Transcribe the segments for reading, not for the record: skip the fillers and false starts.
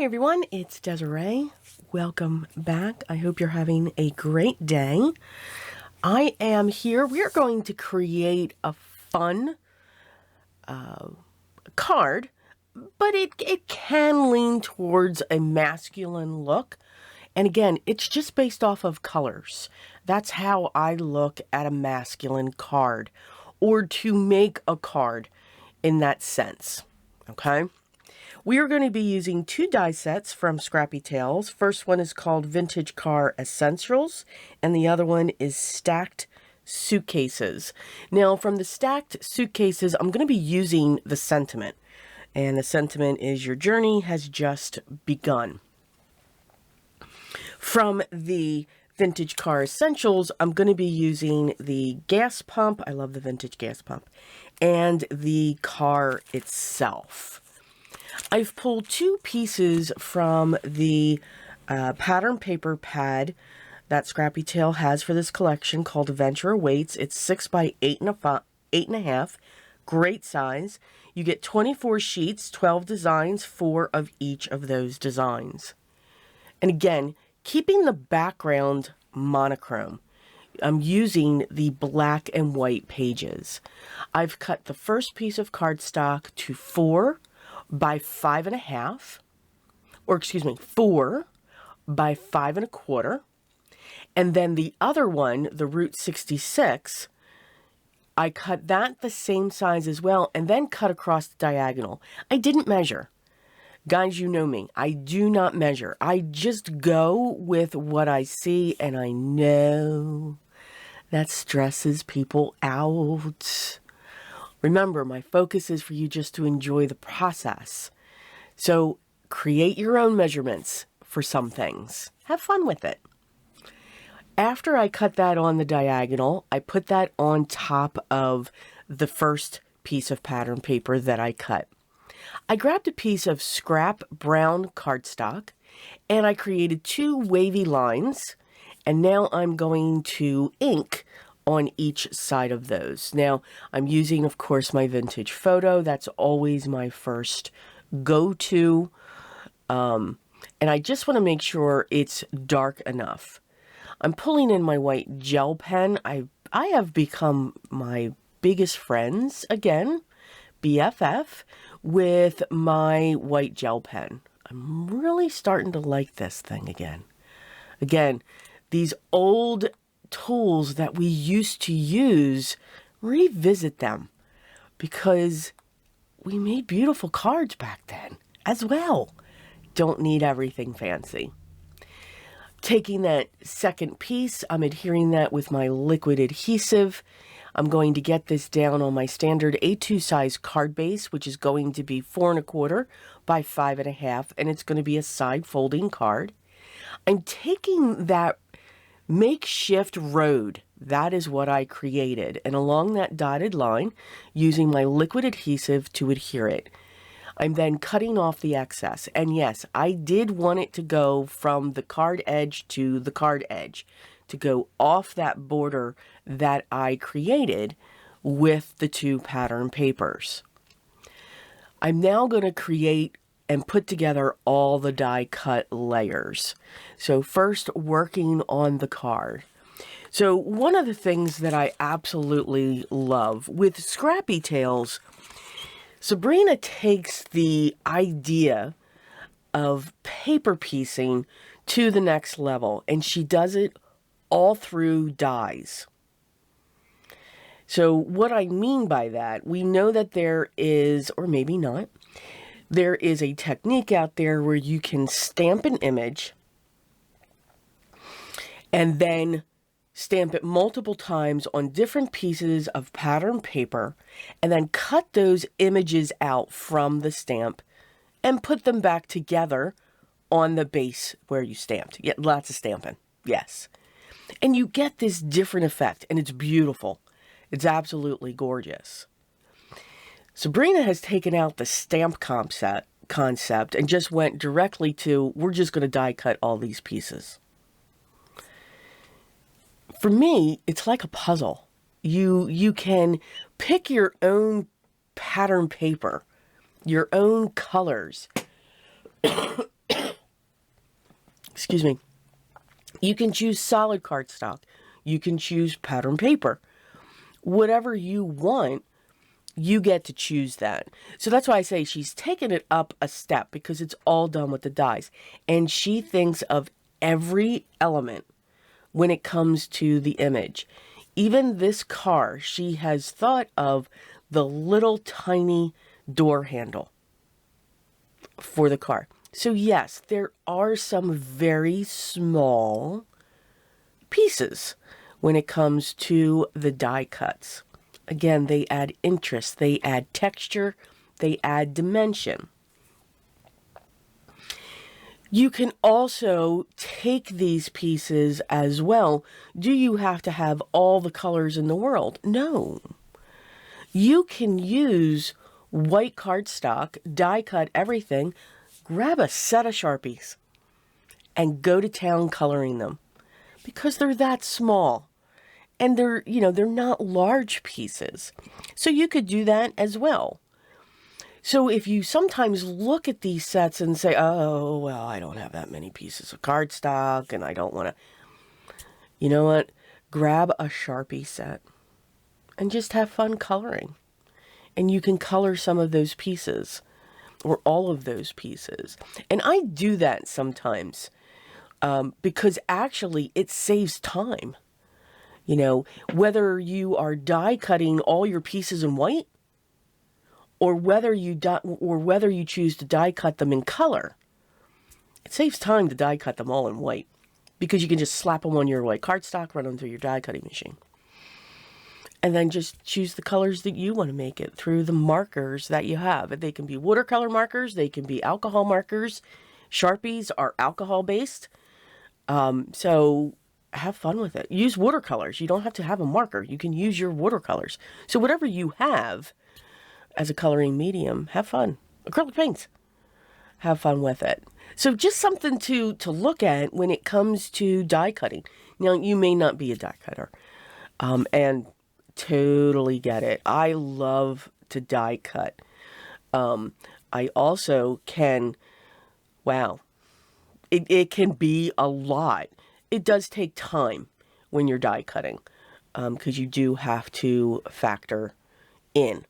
Hi everyone, it's Desiree. Welcome back. I hope you're having a great day. I am here. We are going to create a fun card, but it can lean towards a masculine look. And again, it's just based off of colors. That's how I look at a masculine card, or to make a card in that sense. Okay? We are going to be using two die sets from Scrappy Tails. First one is called Vintage Car Essentials, and the other one is Stacked Suitcases. Now, from the Stacked Suitcases, I'm going to be using the sentiment. And the sentiment is, your journey has just begun. From the Vintage Car Essentials, I'm going to be using the gas pump. I love the vintage gas pump. And the car itself. I've pulled two pieces from the pattern paper pad that Scrappy Tail has for this collection called Adventure Awaits. It's 6 by 8.5. Great size. You get 24 sheets, 12 designs, 4 of each of those designs. And again, keeping the background monochrome. I'm using the black and white pages. I've cut the first piece of cardstock to 4 by 5.5, or excuse me, 4 by 5.25. And then the other one, the Route 66, I cut that the same size as well, and then cut across the diagonal. I didn't measure. Guys, you know me. I do not measure. I just go with what I see, and I know that stresses people out. Remember, my focus is for you just to enjoy the process. So create your own measurements for some things. Have fun with it. After I cut that on the diagonal, I put that on top of the first piece of pattern paper that I cut. I grabbed a piece of scrap brown cardstock and I created 2 wavy lines, and now I'm going to ink on each side of those. Now, I'm using, of course, my vintage photo. That's always my first go-to. And I just want to make sure it's dark enough. I'm pulling in my white gel pen. I have become my biggest friends, again, BFF, with my white gel pen. I'm really starting to like this thing again. Again, these old tools that we used to use, revisit them, because we made beautiful cards back then as well. Don't need everything fancy. Taking that second piece, I'm adhering that with my liquid adhesive. I'm going to get this down on my standard A2 size card base, which is going to be 4.25 by 5.5, and it's going to be a side folding card. I'm taking that makeshift road, that is what I created, and along that dotted line, using my liquid adhesive to adhere it. I'm then cutting off the excess, and yes, I did want it to go from the card edge to the card edge, to go off that border that I created with the 2 pattern papers. I'm now going to create and put together all the die cut layers. So first, working on the card. So one of the things that I absolutely love with Scrappy Tails, Sabrina takes the idea of paper piecing to the next level, and she does it all through dies. So what I mean by that, we know that there is, or maybe not, there is a technique out there where you can stamp an image and then stamp it multiple times on different pieces of pattern paper, and then cut those images out from the stamp and put them back together on the base where you stamped. Yeah, lots of stamping, yes. And you get this different effect, and it's beautiful. It's absolutely gorgeous. Sabrina has taken out the stamp concept and just went directly to, we're just going to die cut all these pieces. For me, it's like a puzzle. You can pick your own pattern paper, your own colors, Excuse me. You can choose solid cardstock. You can choose pattern paper. Whatever you want, you get to choose that. So that's why I say she's taken it up a step, because it's all done with the dies. And she thinks of every element when it comes to the image. Even this car, she has thought of the little tiny door handle for the car. So yes, there are some very small pieces when it comes to the die cuts. Again, they add interest, they add texture, they add dimension. You can also take these pieces as well. Do you have to have all the colors in the world? No. You can use white cardstock, die cut everything, grab a set of Sharpies, and go to town coloring them, because they're that small. And they're, they're not large pieces. So you could do that as well. So if you sometimes look at these sets and say, oh, well, I don't have that many pieces of cardstock and I don't want to, you know what? Grab a Sharpie set and just have fun coloring. And you can color some of those pieces or all of those pieces. And I do that sometimes because actually it saves time. You know, whether you are die cutting all your pieces in white, or whether you choose to die cut them in color, it saves time to die cut them all in white, because you can just slap them on your white cardstock, run them through your die cutting machine, and then just choose the colors that you want to make it through the markers that you have. They can be watercolor markers, they can be alcohol markers. Sharpies are alcohol based, so have fun with it. Use watercolors. You don't have to have a marker. You can use your watercolors. So whatever you have as a coloring medium, have fun. Acrylic paints, have fun with it. So just something to look at when it comes to die cutting. Now, you may not be a die cutter, and totally get it. I love to die cut. I also can, wow, it can be a lot. It does take time when you're die cutting, because you do have to factor in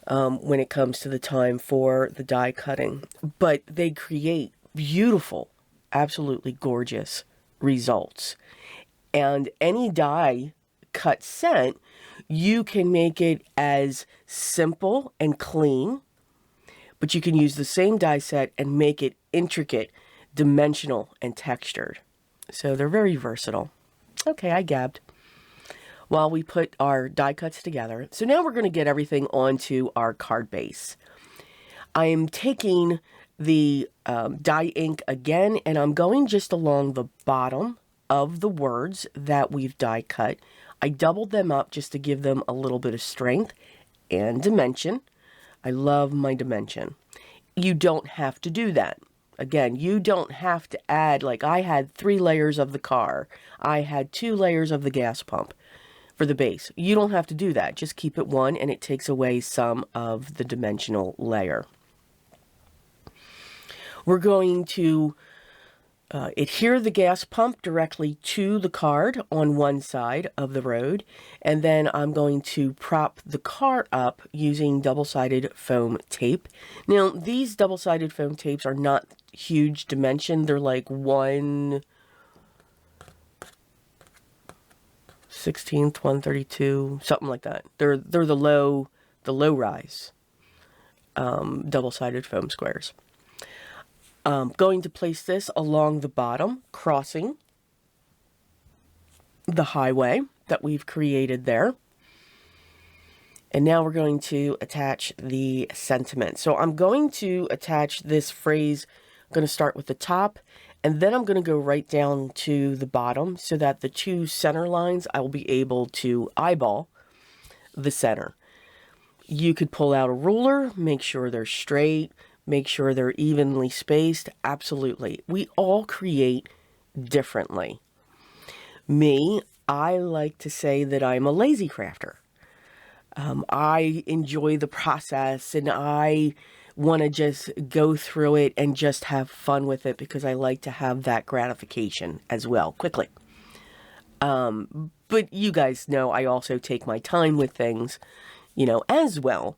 when it comes to the time for the die cutting. But they create beautiful, absolutely gorgeous results. And any die cut set, you can make it as simple and clean, but you can use the same die set and make it intricate, dimensional, and textured. So they're very versatile. Okay, I gabbed while we put our die cuts together. So now we're going to get everything onto our card base. I am taking the dye ink again, and I'm going just along the bottom of the words that we've die cut. I doubled them up just to give them a little bit of strength and dimension. I love my dimension. You don't have to do that. Again, you don't have to add, like I had 3 layers of the car. I had 2 layers of the gas pump for the base. You don't have to do that. Just keep it 1, and it takes away some of the dimensional layer. We're going to adhere the gas pump directly to the card on one side of the road, and then I'm going to prop the car up using double-sided foam tape. Now, these double-sided foam tapes are not huge dimension. They're like 1/16, 132, something like that. They're the low rise double-sided foam squares. Going to place this along the bottom, crossing the highway that we've created there. And now we're going to attach the sentiment. So I'm going to attach this phrase. I'm going to start with the top, and then I'm going to go right down to the bottom so that the 2 center lines, I will be able to eyeball the center. You could pull out a ruler, make sure they're straight, make sure they're evenly spaced. Absolutely. We all create differently. Me, I like to say that I'm a lazy crafter. I enjoy the process, and want to just go through it and just have fun with it, because I like to have that gratification as well, quickly. But you guys know I also take my time with things, you know, as well.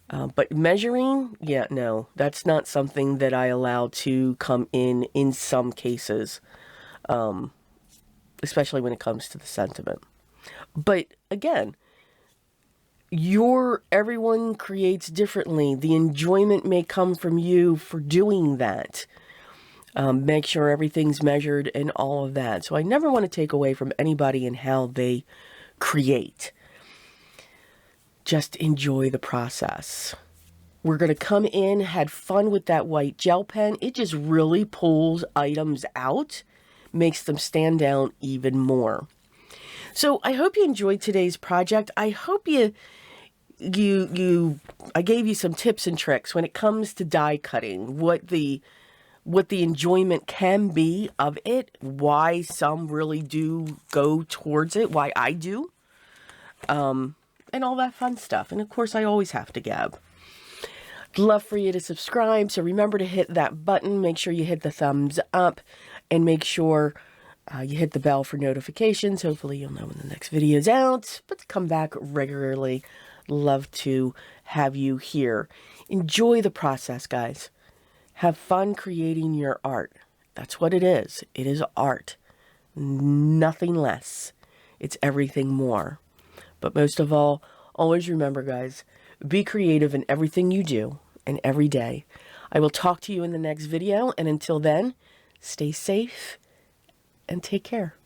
But measuring, yeah, no, that's not something that I allow to come in some cases, especially when it comes to the sentiment. But again, everyone creates differently. The enjoyment may come from you for doing that. Make sure everything's measured and all of that. So I never want to take away from anybody in how they create. Just enjoy the process. We're going to come in, had fun with that white gel pen. It just really pulls items out, makes them stand out even more. So I hope you enjoyed today's project. I hope I gave you some tips and tricks when it comes to die cutting, what the enjoyment can be of it, why some really do go towards it, why I do, and all that fun stuff. And of course, I always have to gab. I'd love for you to subscribe, so remember to hit that button, make sure you hit the thumbs up, and make sure you hit the bell for notifications. Hopefully you'll know when the next video is out, but to come back regularly. Love to have you here. Enjoy the process, guys. Have fun creating your art. That's what it is. It is art. Nothing less. It's everything more. But most of all, always remember, guys, be creative in everything you do and every day. I will talk to you in the next video, and until then, stay safe and take care.